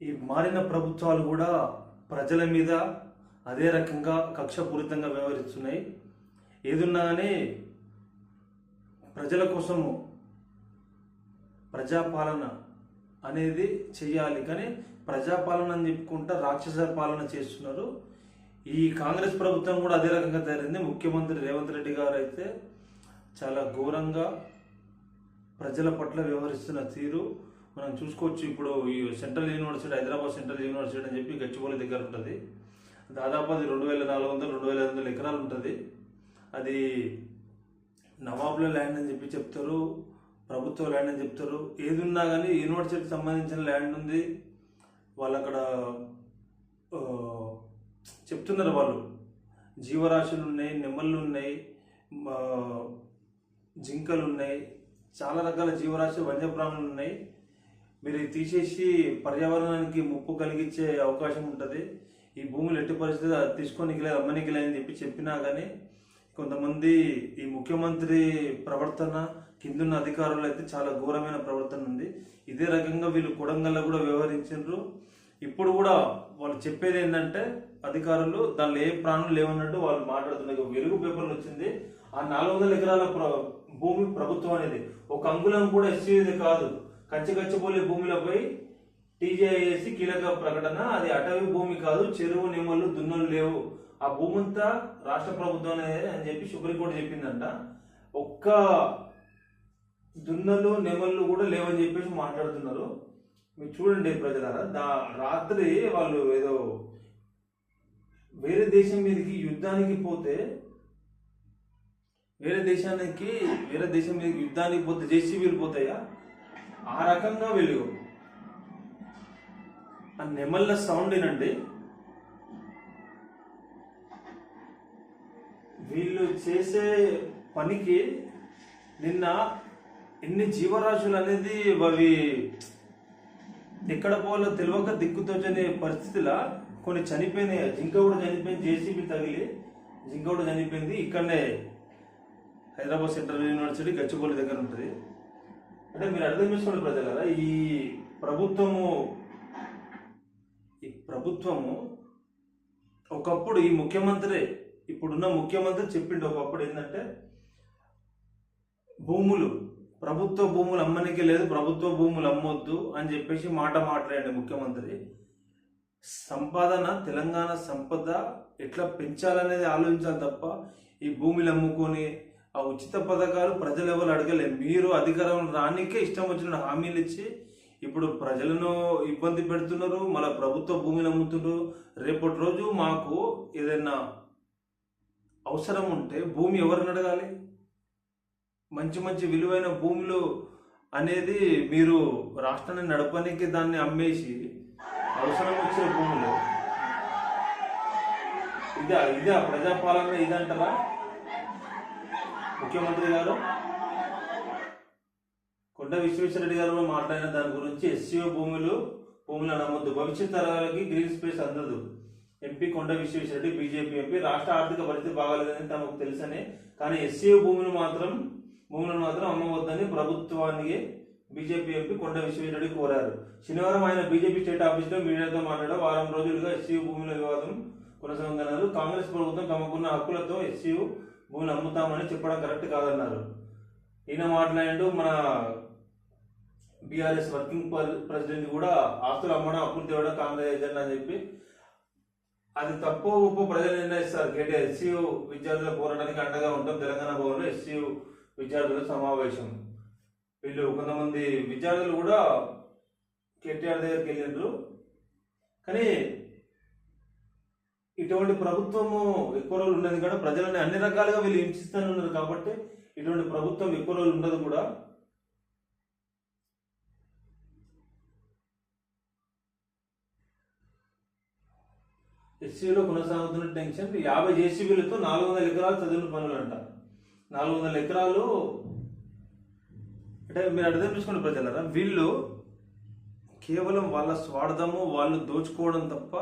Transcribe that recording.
ఈ మారిన ప్రభుత్వాలు కూడా ప్రజల మీద అదే రకంగా కక్షపూరితంగా వ్యవహరిస్తున్నాయి. ఏదున్నా కానీ ప్రజల కోసము ప్రజాపాలన అనేది చెయ్యాలి, కానీ ప్రజాపాలన అని చెప్పుకుంటా రాక్షస పాలన చేస్తున్నారు. ఈ కాంగ్రెస్ ప్రభుత్వం కూడా అదే రకంగా తయారైంది. ముఖ్యమంత్రి రేవంత్ రెడ్డి గారు అయితే చాలా ఘోరంగా ప్రజల పట్ల వ్యవహరిస్తున్న తీరు మనం చూసుకోవచ్చు. ఇప్పుడు ఈ central university, Hyderabad central university అని చెప్పి గచ్చిబౌలి దగ్గర ఉంటుంది. దాదాపు అది 2400-2500 ఎకరాలు ఉంటుంది. అది నవాబుల ల్యాండ్ అని చెప్పి చెప్తారు, ప్రభుత్వ ల్యాండ్ అని చెప్తారు. ఏది ఉన్నా కానీ యూనివర్సిటీకి సంబంధించిన ల్యాండ్ ఉంది. వాళ్ళు అక్కడ చెప్తున్నారు, వాళ్ళు జీవరాశులు ఉన్నాయి, నెమళ్ళు ఉన్నాయి, జింకలు ఉన్నాయి, చాలా రకాల జీవరాశి వన్యప్రాణులు ఉన్నాయి. మీరు తీసేసి పర్యావరణానికి ముప్పు కలిగించే అవకాశం ఉంటుంది. ఈ భూములు ఎట్టి పరిస్థితి తీసుకోనికి లేదు, అమ్మనికి లేదని చెప్పినా కానీ కొంతమంది ఈ ముఖ్యమంత్రి ప్రవర్తన, కిందున్న అధికారులు అయితే చాలా ఘోరమైన ప్రవర్తన ఉంది. ఇదే రకంగా వీళ్ళు కొడంగల్లో కూడా వ్యవహరించారు. ఇప్పుడు కూడా వాళ్ళు చెప్పేది ఏంటంటే అధికారులు దానిలో ఏ ప్రాణులు లేవన్నట్టు వాళ్ళు మాట్లాడుతున్నారు. వెలుగు పేపర్లు వచ్చింది, ఆ 400 ఎకరాల భూమి ప్రభుత్వం అనేది ఒక అంగుళం కూడా ఎస్సీది కాదు. కచ్చిపోలే భూమిలపై టీజేఐసి కీలక ప్రకటన, అది అటవీ భూమి కాదు, చెరువు నిమ్మలు దున్నలు లేవు, ఆ భూమి అంతా రాష్ట్ర ప్రభుత్వం అని చెప్పి సుప్రీంకోర్టు చెప్పిందంట. ఒక్క దున్నలు నెమళ్ళు కూడా లేవని చెప్పేసి మాట్లాడుతున్నారు. మీరు చూడండి ప్రజలారా, రాత్రి వాళ్ళు ఏదో వేరే దేశం మీదకి యుద్ధానికి పోతే, వేరే దేశం మీదకి యుద్ధానికి పోతే జేసీబీలు పోతాయా? ఆ రకంగా వెలుగు ఆ నెమళ్ళ సౌండ్ ఏనండి. వీళ్ళు చేసే పనికి నిన్న ఎన్ని జీవరాశులు అనేది అవి ఎక్కడ పోవాలో తెలియక దిక్కుతోచని పరిస్థితిలా కొన్ని చనిపోయినాయి. జింక కూడా చనిపోయింది, జేసీబీ తగిలి జింక కూడా చనిపోయింది. ఇక్కడనే హైదరాబాద్ సెంట్రల్ యూనివర్సిటీ గచ్చిబౌలి దగ్గర ఉంటుంది. అంటే మీరు అర్థం చేసుకోండి ప్రజలారా, ఈ ప్రభుత్వము ఒకప్పుడు ఈ ముఖ్యమంత్రి, ఇప్పుడున్న ముఖ్యమంత్రి చెప్పిండు ఒకప్పుడు ఏంటంటే ప్రభుత్వ భూములు అమ్మనికి లేదు, ప్రభుత్వ భూములు అమ్మొద్దు అని చెప్పేసి మాట్లాడండి ముఖ్యమంత్రి. సంపాదన, తెలంగాణ సంపద ఎట్లా పెంచాలనేది ఆలోచించాలి తప్ప ఈ భూములు అమ్ముకొని ఆ ఉచిత పథకాలు ప్రజలు ఎవరు అడగలేదు. మీరు అధికారం రానికే ఇష్టం వచ్చిన హామీలు ఇచ్చి ఇప్పుడు ప్రజలను ఇబ్బంది పెడుతున్నారు. మళ్ళీ ప్రభుత్వ భూమిని అమ్ముతున్నారు. రేపటి రోజు మాకు ఏదైనా అవసరం ఉంటే భూమి ఎవరిని అడగాలి? మంచి విలువైన భూములు అనేది మీరు రాష్ట్రాన్ని నడపడానికి దాన్ని అమ్మేసి అవసరం వచ్చే భూములు ఇదే ప్రజాపాలన ఇదంటారా ముఖ్యమంత్రి గారు? కొండ విశ్వేశ్వరరెడ్డి గారు మాట్లాడిన దాని గురించి ఎస్సీఓ భూములు నమ్మొద్దు, భవిష్యత్ తరాలకి గ్రీన్ స్పేస్ అందదు. ఎంపీ కొండ విశ్వేశ్వరరెడ్డి, బీజేపీ ఎంపీ, రాష్ట్ర ఆర్థిక పరిస్థితి బాగాలేదని తమకు తెలుసని, కానీ ఎస్సీఓ భూములను మాత్రం అమ్మవద్దని ప్రభుత్వానికి బీజేపీ ఎంపీ కొండ విశ్వేశ్వరరెడ్డి కోరారు. శనివారం ఆయన బీజేపీ స్టేట్ ఆఫీసులో మీడియాతో మాట్లాడారు. వారం రోజులుగా ఎస్సీఓ భూముల వివాదం కొనసాగుతున్నారు. కాంగ్రెస్ ప్రభుత్వం తమకున్న హక్కులతో ఎస్సీఓ భూములు అమ్ముతామని చెప్పడం కరెక్ట్ కాదన్నారు. ఈయన మాట్లాడు మన బీఆర్ఎస్ వర్కింగ్ ప్రెసిడెంట్ కూడా ఆస్తులు అమ్మడం, అప్పులు తేవడం కాంగ్రెస్ ఏజెండా అని చెప్పి, అది తప్పు ఉప్పు ప్రజలు నిర్ణయిస్తారు. కేటీఆర్ ఎస్సీయూ విద్యార్థుల పోరాటానికి అండగా ఉంటాం. తెలంగాణ భవన్లో ఎస్సీయూ విద్యార్థుల సమావేశం. వీళ్ళు కొంతమంది విద్యార్థులు కూడా కేటీఆర్ దగ్గరికి వెళ్ళిండ్రు. కానీ ఇటువంటి ప్రభుత్వము ఎక్కువ రోజులు ఉండదు కూడా, ప్రజలని అన్ని రకాలుగా వీళ్ళు హింసిస్తూనే ఉన్నారు. కాబట్టి ఇటువంటి ప్రభుత్వం ఎక్కువ రోజులు ఉండదు కూడా. ఎస్సీలో కొనసాగుతున్న టెన్షన్, 50 జేసీబీలతో 400 ఎకరాలు చదువుల పనులు అంట. 400 ఎకరాలు అంటే మీరు అర్థం చేసుకోండి ప్రజలరా, వీళ్ళు కేవలం వాళ్ళ స్వార్థము, వాళ్ళు దోచుకోవడం తప్ప